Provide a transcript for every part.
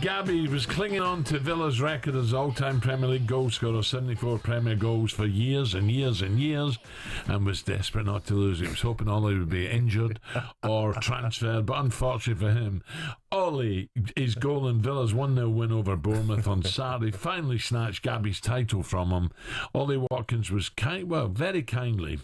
Gabby was clinging on to Villa's record as all-time Premier League goal scorer, 74 Premier goals for years and years and years, and was desperate not to lose. He was hoping Ollie would be injured or transferred, but unfortunately for him, Ollie, his goal in Villa's 1-0 win over Bournemouth on Saturday, finally snatched Gabby's title from him. Ollie Watkins was very kindly,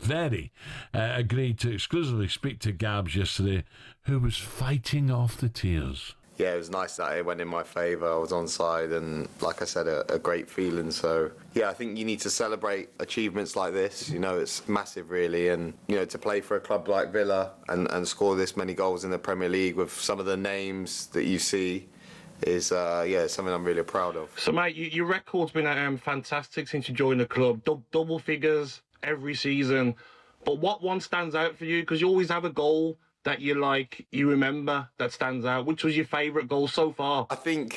agreed to exclusively speak to Gabs yesterday, who was fighting off the tears. Yeah, it was nice that it went in my favour. I was onside and, like I said, a great feeling. So, yeah, I think you need to celebrate achievements like this. You know, it's massive, really. And, you know, to play for a club like Villa and score this many goals in the Premier League with some of the names that you see is, something I'm really proud of. So, mate, your record's been fantastic since you joined the club. Double figures every season. But what one stands out for you? Because you always have a goal that you remember that stands out. Which was your favourite goal so far? I think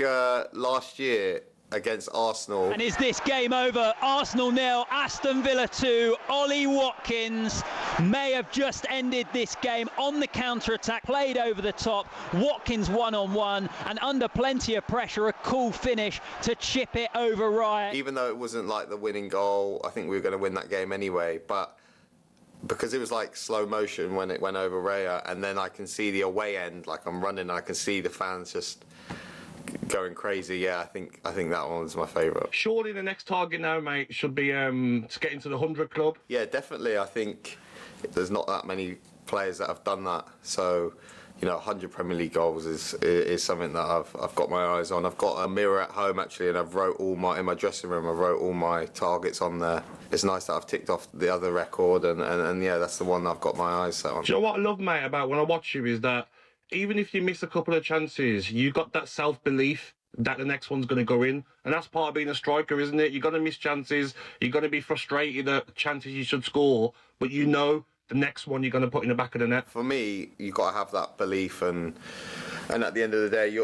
last year against Arsenal. And is this game over? Arsenal 0, Aston Villa 2. Ollie Watkins may have just ended this game on the counter-attack, played over the top. Watkins one-on-one, and under plenty of pressure, a cool finish to chip it over Raya. Even though it wasn't like the winning goal, I think we were going to win that game anyway, but because it was like slow motion when it went over Raya, and then I can see the away end, like I'm running, and I can see the fans just going crazy. Yeah, I think that one was my favourite. Surely the next target now, mate, should be to get into the 100 club. Yeah, definitely. I think there's not that many players that have done that. So, you know, 100 Premier League goals is something that I've got my eyes on. I've got a mirror at home actually, and I've wrote in my dressing room. I wrote all my targets on there. It's nice that I've ticked off the other record, and yeah, that's the one that I've got my eyes set on. Do you know what I love, mate, about when I watch you is that even if you miss a couple of chances, you got that self-belief that the next one's going to go in, and that's part of being a striker, isn't it? You're going to miss chances. You're going to be frustrated at chances you should score, but you know the next one you're going to put in the back of the net. For me, you've got to have that belief, and at the end of the day,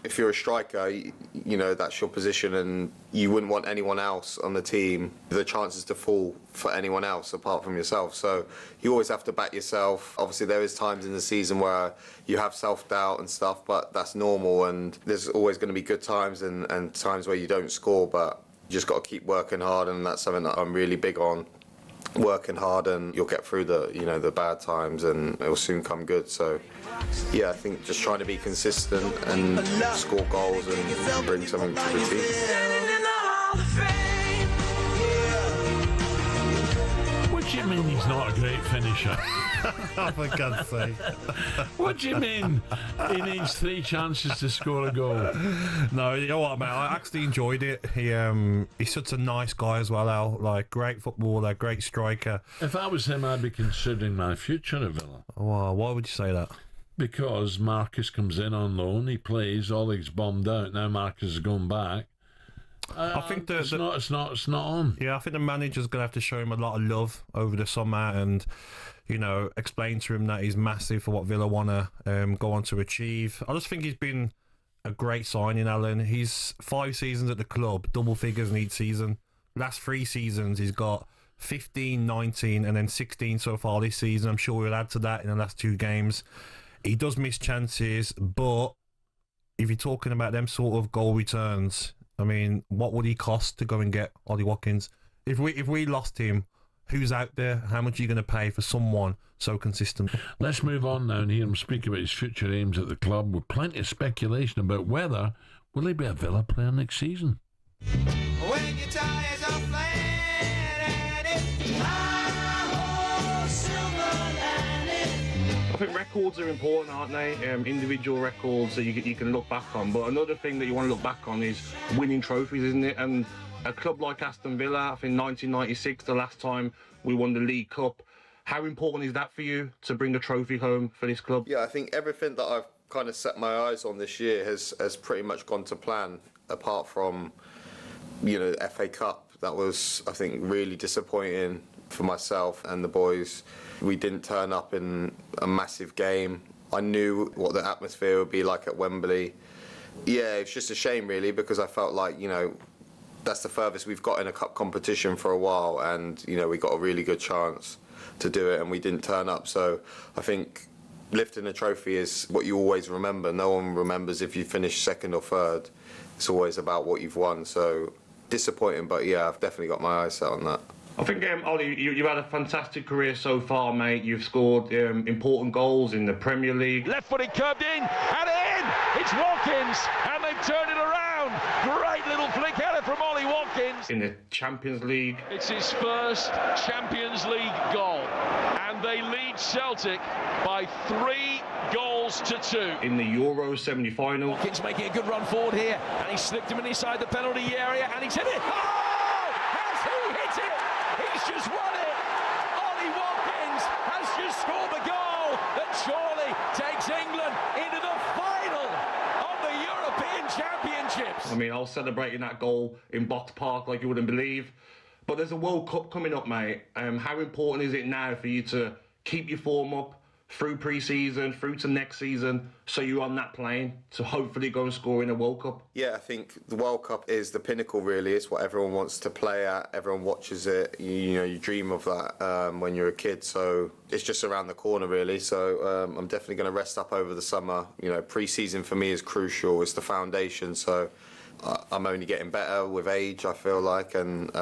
if you're a striker, you know that's your position, and you wouldn't want anyone else on the team, the chances to fall for anyone else apart from yourself. So you always have to back yourself. Obviously, there is times in the season where you have self-doubt and stuff, but that's normal, and there's always going to be good times and times where you don't score, but you just got to keep working hard, and that's something that I'm really big on. Working hard, and you'll get through the bad times, and it'll soon come good. So yeah, I think just trying to be consistent and score goals and bring something to the team. What do you mean he's not a great finisher? Oh, for God's sake. What do you mean he needs 3 chances to score a goal? No, you know what, mate? I actually enjoyed it. He's such a nice guy as well, Al. Like, great footballer, great striker. If I was him, I'd be considering my future at Villa. Wow, why would you say that? Because Marcus comes in on loan, he plays, Ollie's bombed out, now Marcus is going back. I think it's not on. Yeah, I think the manager's going to have to show him a lot of love over the summer and, you know, explain to him that he's massive for what Villa want to go on to achieve. I just think he's been a great signing, Alan. He's 5 seasons at the club, double figures in each season. Last 3 seasons, he's got 15, 19, and then 16 so far this season. I'm sure we'll add to that in the last 2 games. He does miss chances, but if you're talking about them sort of goal returns, I mean, what would he cost to go and get Ollie Watkins? If we lost him, who's out there? How much are you going to pay for someone so consistent? Let's move on now and hear him speak about his future aims at the club, with plenty of speculation about whether will he be a Villa player next season. When your tires are flat and it's high, silver lining. I think records are important, aren't they? Individual records that you can look back on. But another thing that you want to look back on is winning trophies, isn't it? And a club like Aston Villa, I think 1996, the last time we won the League Cup. How important is that for you to bring a trophy home for this club? Yeah, I think everything that I've kind of set my eyes on this year has pretty much gone to plan, apart from, you know, the FA Cup. That was, I think, really disappointing for myself and the boys. We didn't turn up in a massive game. I knew what the atmosphere would be like at Wembley. Yeah, it's just a shame, really, because I felt like, you know, that's the furthest we've got in a cup competition for a while, and, you know, we got a really good chance to do it and we didn't turn up. So I think lifting a trophy is what you always remember. No one remembers if you finish second or third. It's always about what you've won. So disappointing, but yeah, I've definitely got my eyes set on that. I think, Ollie, you've had a fantastic career so far, mate. You've scored important goals in the Premier League. Left-footed curved in, and in! It's Watkins, and they've turned it around. Great little flick header from Ollie Watkins. In the Champions League. It's his first Champions League goal, and they lead Celtic by 3 goals to 2. In the Euro semi-final. Watkins making a good run forward here, and he slipped him inside the penalty area, and he's hit it. Oh! Has he hit it? He's just won it! Ollie Watkins has just scored the goal that surely takes England into the final of the European Championships. I mean, I was celebrating that goal in Box Park like you wouldn't believe. But there's a World Cup coming up, mate. How important is it now for you to keep your form up through pre-season, through to next season, so you're on that plane to hopefully go and score in a World Cup? Yeah, I think the World Cup is the pinnacle, really. It's what everyone wants to play at. Everyone watches it. You dream of that when you're a kid. So it's just around the corner, really. So I'm definitely going to rest up over the summer. Pre-season for me is crucial. It's the foundation. So I'm only getting better with age, I feel like. And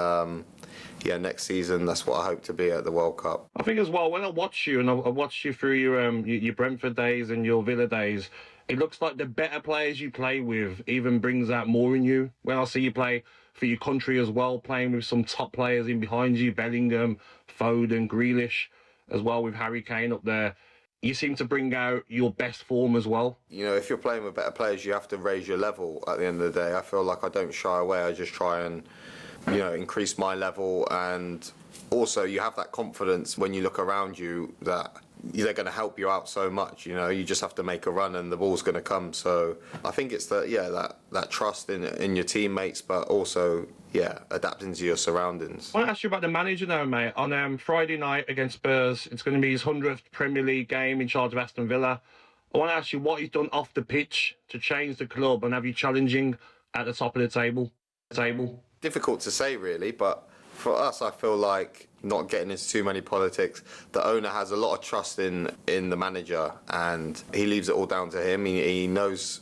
next season, that's what I hope to be at the World Cup. I think as well, when I watch you, and I watched you through your Brentford days and your Villa days, it looks like the better players you play with even brings out more in you. When I see you play for your country as well, playing with some top players in behind you, Bellingham, Foden, Grealish, as well with Harry Kane up there, you seem to bring out your best form as well. If you're playing with better players, you have to raise your level at the end of the day. I feel like I don't shy away. I just try and increase my level, and also you have that confidence when you look around you that they're going to help you out so much. You just have to make a run and the ball's going to come. So I think it's that trust in your teammates, but also adapting to your surroundings. I want to ask you about the manager now, mate. On Friday night against Spurs, it's going to be his 100th Premier League game in charge of Aston Villa. I want to ask you what he's done off the pitch to change the club and have you challenging at the top of the table. Difficult to say, really, but for us, I feel like, not getting into too many politics, the owner has a lot of trust in the manager, and he leaves it all down to him. He knows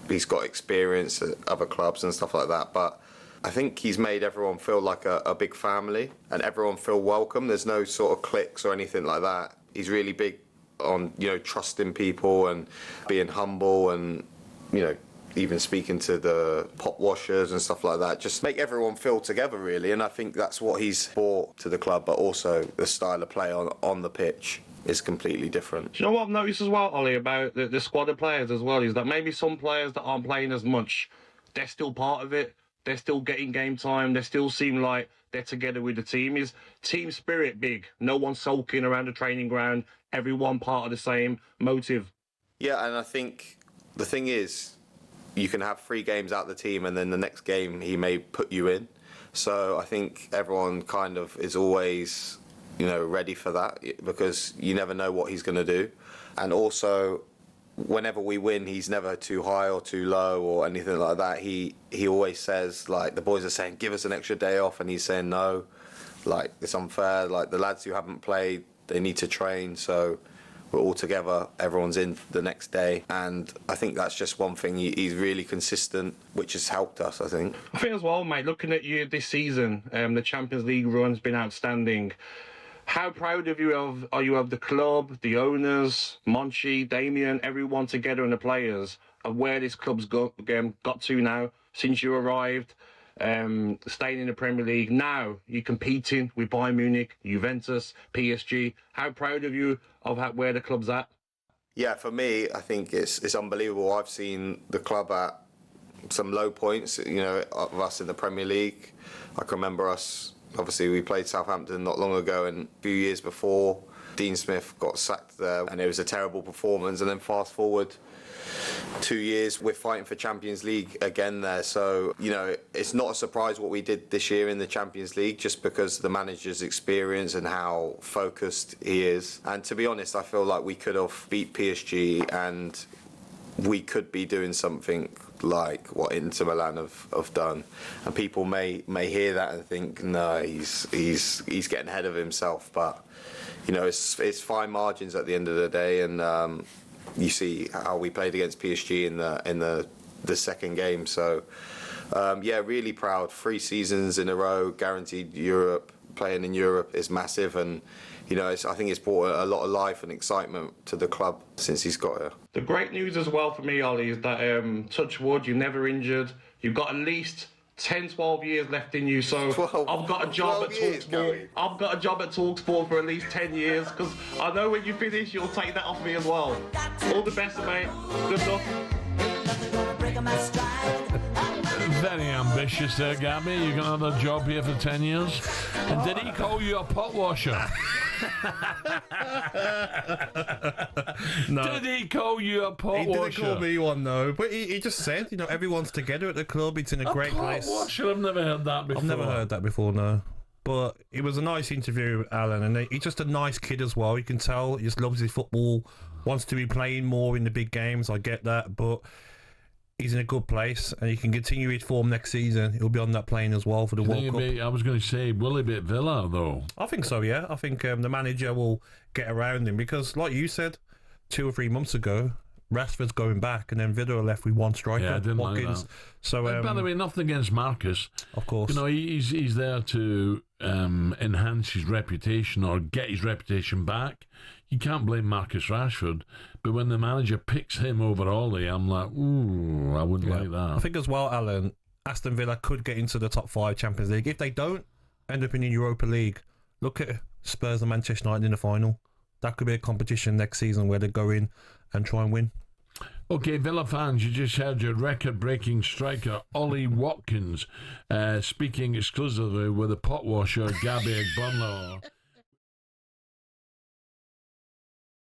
he's got experience at other clubs and stuff like that, but I think he's made everyone feel like a big family and everyone feel welcome. There's no sort of cliques or anything like that. He's really big on, trusting people and being humble and, even speaking to the pot washers and stuff like that. Just make everyone feel together, really. And I think that's what he's brought to the club, but also the style of play on the pitch is completely different. Do you know what I've noticed as well, Ollie, about the squad of players as well, is that maybe some players that aren't playing as much, they're still part of it. They're still getting game time. They still seem like they're together with the team. Is team spirit big? No one sulking around the training ground. Everyone part of the same motive. Yeah, and I think the thing is, you can have 3 games out the team and then the next game he may put you in. So I think everyone kind of is always, ready for that, because you never know what he's going to do. And also, whenever we win, he's never too high or too low or anything like that. He always says, like, the boys are saying, give us an extra day off, and he's saying no. Like, it's unfair. Like, the lads who haven't played, they need to train. So we're all together, everyone's in the next day, and I think that's just one thing. He's really consistent, which has helped us, I think. I think as well, mate, looking at you this season, the Champions League run has been outstanding. How proud are you of the club, the owners, Monchi, Damien, everyone together and the players of where this club's got to now since you arrived, staying in the Premier League? Now you're competing with Bayern Munich, Juventus, PSG. How proud of you of where the club's at? Yeah, for me, I think it's unbelievable. I've seen the club at some low points, of us in the Premier League. I can remember us, obviously we played Southampton not long ago, and a few years before, Dean Smith got sacked there and it was a terrible performance, and then fast forward 2 years, we're fighting for Champions League again there. So, it's not a surprise what we did this year in the Champions League, just because of the manager's experience and how focused he is. And to be honest, I feel like we could have beat PSG and we could be doing something like what Inter Milan have done. And people may hear that and think, no, he's getting ahead of himself. But you know, it's fine margins at the end of the day, and you see how we played against PSG in the second game. So yeah, really proud. 3 seasons in a row, guaranteed Europe. Playing in Europe is massive, and you know, I think it's brought a lot of life and excitement to the club since he's got here. The great news as well for me, Ollie, is that touch wood, you're never injured. You've got at least 10, 12 years left in you. So I've got a job at talkSPORT. I've got a job at talkSPORT for at least 10 years, because I know when you finish, you'll take that off me as well. All the best, mate. Good luck. Very ambitious there, Gabby. You're going to have a job here for 10 years. And did he call you a pot washer? No. Did he call you a pot washer? He didn't call me one, though. But he just said, you know, everyone's together at the club. It's in a great place. Pot washer? I've never heard that before. I've never heard that before, no. But it was a nice interview with Alan, and he's just a nice kid as well. You can tell he just loves his football, wants to be playing more in the big games. I get that, but he's in a good place, and he can continue his form next season. He'll be on that plane as well for the World Cup. I was going to say, will he be at Villa, though? I think so, yeah. I think the manager will get around him because, like you said, 2 or 3 months ago, Rashford's going back, and then Villa are left with one striker, yeah, I didn't Watkins. Like that. So, by the way, nothing against Marcus. Of course. You know, he's there to enhance his reputation or get his reputation back. You can't blame Marcus Rashford, but when the manager picks him over Ollie, I'm like, ooh, I wouldn't like that. I think as well, Alan, Aston Villa could get into the top 5 Champions League. If they don't end up in the Europa League, look at Spurs and Manchester United in the final. That could be a competition next season where they go in and try and win. Okay, Villa fans, you just heard your record-breaking striker, Ollie Watkins, speaking exclusively with the pot washer, Gabby Agbonlahor.